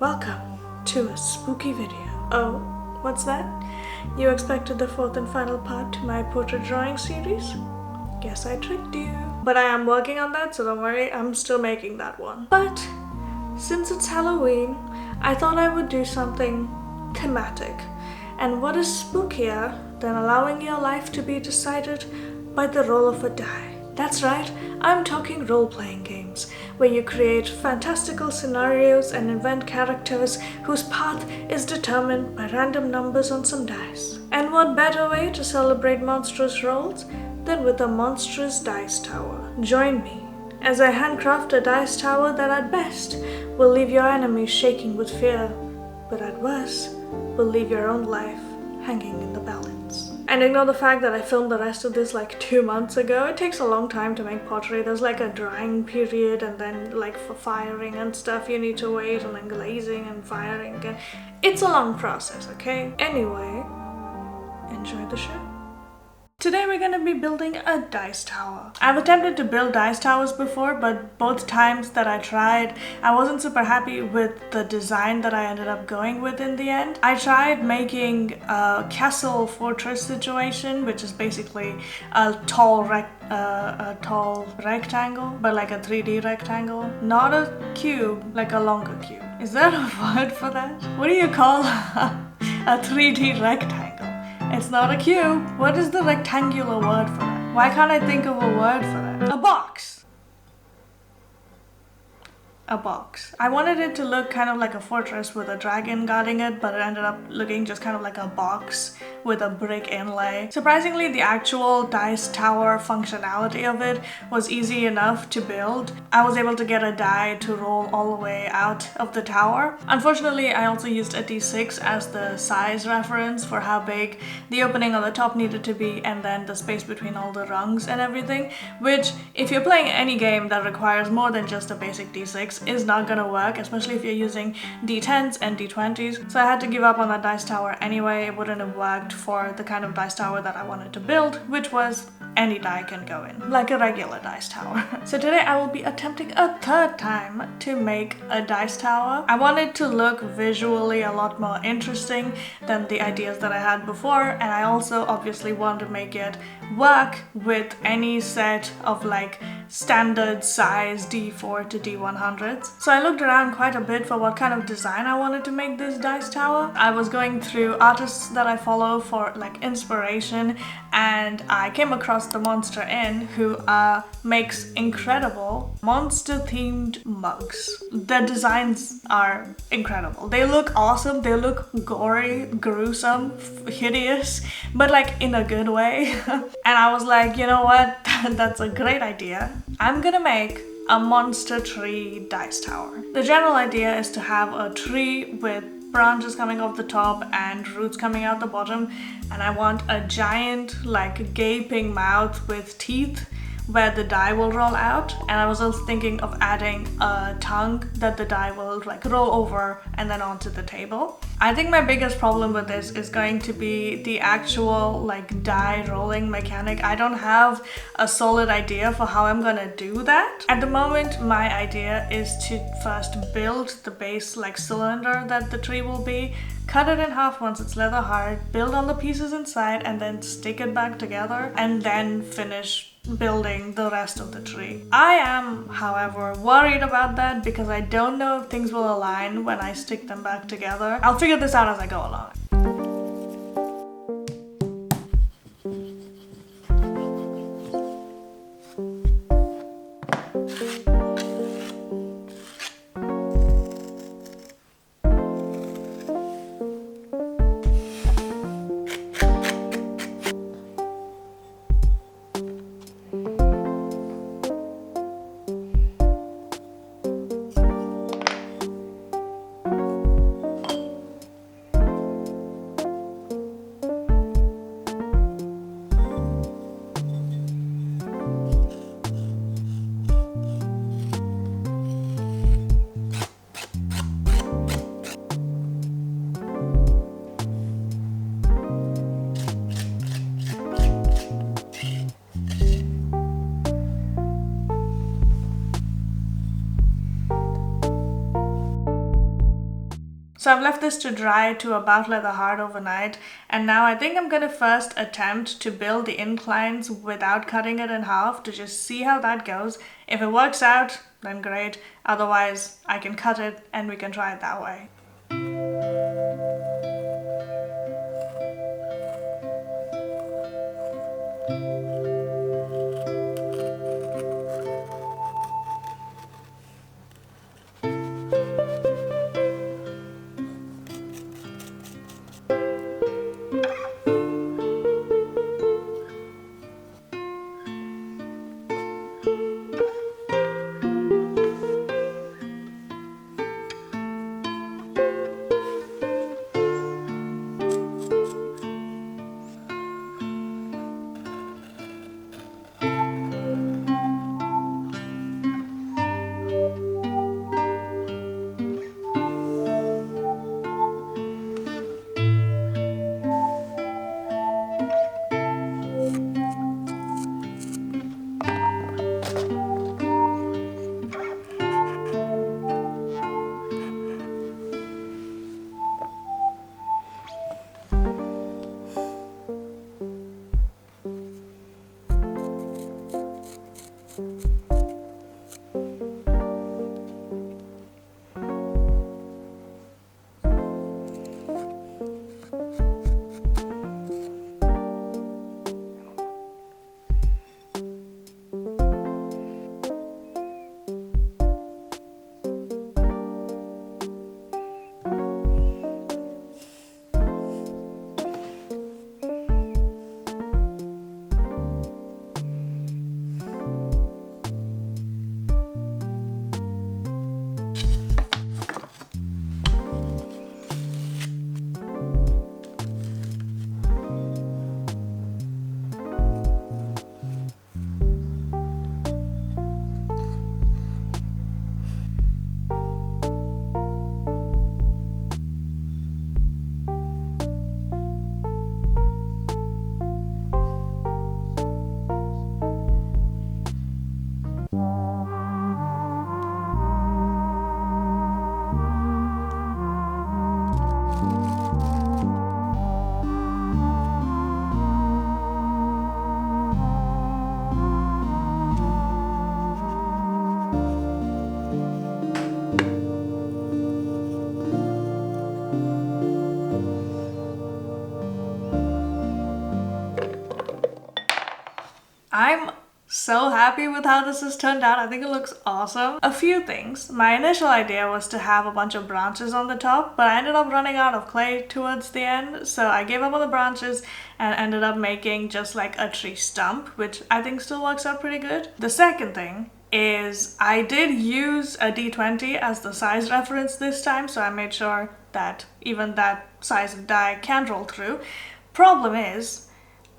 Welcome to a spooky video. Oh, what's that? You expected the fourth and final part to my portrait drawing series? Guess I tricked you. But I am working on that, so don't worry, I'm still making that one. But since it's Halloween, I thought I would do something thematic. And what is spookier than allowing your life to be decided by the roll of a die? That's right, I'm talking role-playing games, where you create fantastical scenarios and invent characters whose path is determined by random numbers on some dice. And what better way to celebrate monstrous rolls than with a monstrous dice tower? Join me as I handcraft a dice tower that at best will leave your enemies shaking with fear, but at worst will leave your own life hanging in the balance. And ignore the fact that I filmed the rest of this like 2 months ago. It takes a long time to make pottery. There's like a drying period, and then like for firing and stuff you need to wait, and then glazing and firing again. It's a long process, okay? Anyway, enjoy the show. Today we're going to be building a dice tower. I've attempted to build dice towers before, but both times that I tried, I wasn't super happy with the design that I ended up going with in the end. I tried making a castle fortress situation, which is basically a tall rectangle, but like a 3D rectangle. Not a cube, like a longer cube. Is there a word for that? What do you call a 3D rectangle? It's not a cube. What is the rectangular word for that? Why can't I think of a word for that? A box. A box. I wanted it to look kind of like a fortress with a dragon guarding it, but it ended up looking just kind of like a box with a brick inlay. Surprisingly, the actual dice tower functionality of it was easy enough to build. I was able to get a die to roll all the way out of the tower. Unfortunately, I also used a d6 as the size reference for how big the opening on the top needed to be, and then the space between all the rungs and everything, which if you're playing any game that requires more than just a basic d6 is not gonna work, especially if you're using d10s and d20s. So I had to give up on that dice tower anyway. It wouldn't have worked for the kind of dice tower that I wanted to build, which was any die can go in, like a regular dice tower. So today I will be attempting a third time to make a dice tower. I want it to look visually a lot more interesting than the ideas that I had before, and I also obviously want to make it work with any set of like standard size D4 to D100s. So I looked around quite a bit for what kind of design I wanted to make this dice tower. I was going through artists that I follow for like inspiration, and I came across the Monster Inn, who makes incredible monster themed mugs. Their designs are incredible. They look awesome, they look gory, gruesome, hideous, but like in a good way. And I was like, you know what, that's a great idea. I'm gonna make a monster tree dice tower. The general idea is to have a tree with branches coming off the top and roots coming out the bottom, and I want a giant like gaping mouth with teeth where the die will roll out. And I was also thinking of adding a tongue that the die will like roll over and then onto the table. I think my biggest problem with this is going to be the actual like die rolling mechanic. I don't have a solid idea for how I'm gonna do that. At the moment, my idea is to first build the base like cylinder that the tree will be, cut it in half once it's leather hard, build all the pieces inside, and then stick it back together, and then finish building the rest of the tree. I am, however, worried about that because I don't know if things will align when I stick them back together. I'll figure this out as I go along. So I've left this to dry to about leather hard overnight, and now I think I'm gonna first attempt to build the inclines without cutting it in half to just see how that goes. If it works out, then great. Otherwise, I can cut it and we can try it that way. I'm so happy with how this has turned out. I think it looks awesome. A few things. My initial idea was to have a bunch of branches on the top, but I ended up running out of clay towards the end, so I gave up on the branches and ended up making just like a tree stump, which I think still works out pretty good. The second thing is I did use a D20 as the size reference this time, so I made sure that even that size of die can roll through. Problem is,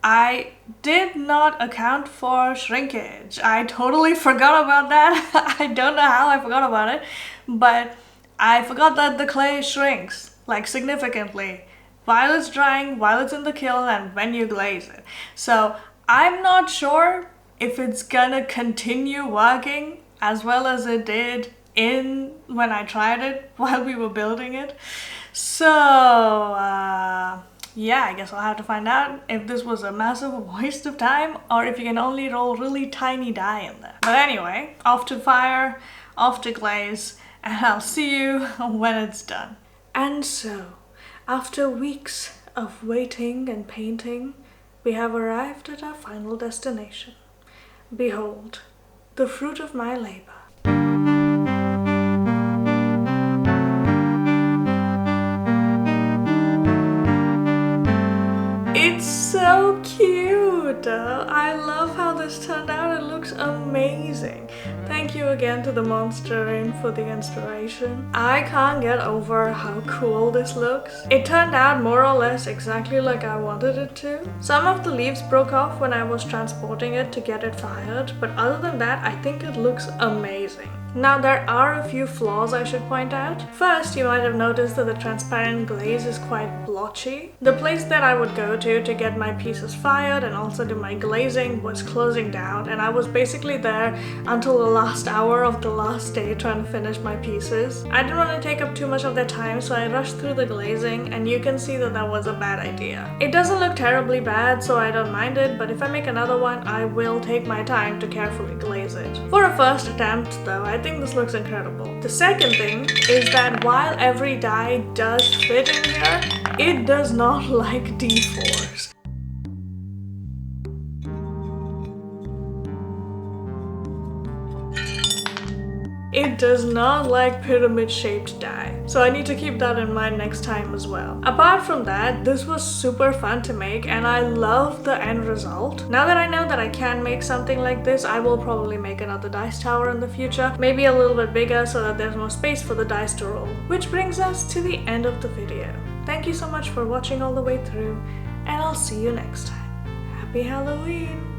I did not account for shrinkage. I totally forgot about that. I don't know how I forgot about it, but I forgot that the clay shrinks, like significantly, while it's drying, while it's in the kiln, and when you glaze it. So I'm not sure if it's gonna continue working as well as it did when I tried it while we were building it. So, yeah, I guess I'll have to find out if this was a massive waste of time or if you can only roll really tiny die in there. But anyway, off to fire, off to glaze, and I'll see you when it's done. And so, after weeks of waiting and painting, we have arrived at our final destination. Behold, the fruit of my labor. It's so cute! I love how this turned out. It looks amazing. Thank you again to the Monster Inn for the inspiration. I can't get over how cool this looks. It turned out more or less exactly like I wanted it to. Some of the leaves broke off when I was transporting it to get it fired, but other than that, I think it looks amazing. Now there are a few flaws I should point out. First, you might have noticed that the transparent glaze is quite blotchy. The place that I would go to get my pieces fired and also do my glazing was closing down, and I was basically there until the last hour of the last day trying to finish my pieces. I didn't want to take up too much of their time, so I rushed through the glazing, and you can see that that was a bad idea. It doesn't look terribly bad, so I don't mind it, but if I make another one, I will take my time to carefully glaze it. For a first attempt though, I think this looks incredible. The second thing is that while every die does fit in here, it does not like D4s. It does not like pyramid-shaped die, so I need to keep that in mind next time as well. Apart from that, this was super fun to make and I love the end result. Now that I know that I can make something like this, I will probably make another dice tower in the future, maybe a little bit bigger so that there's more space for the dice to roll. Which brings us to the end of the video. Thank you so much for watching all the way through, and I'll see you next time. Happy Halloween!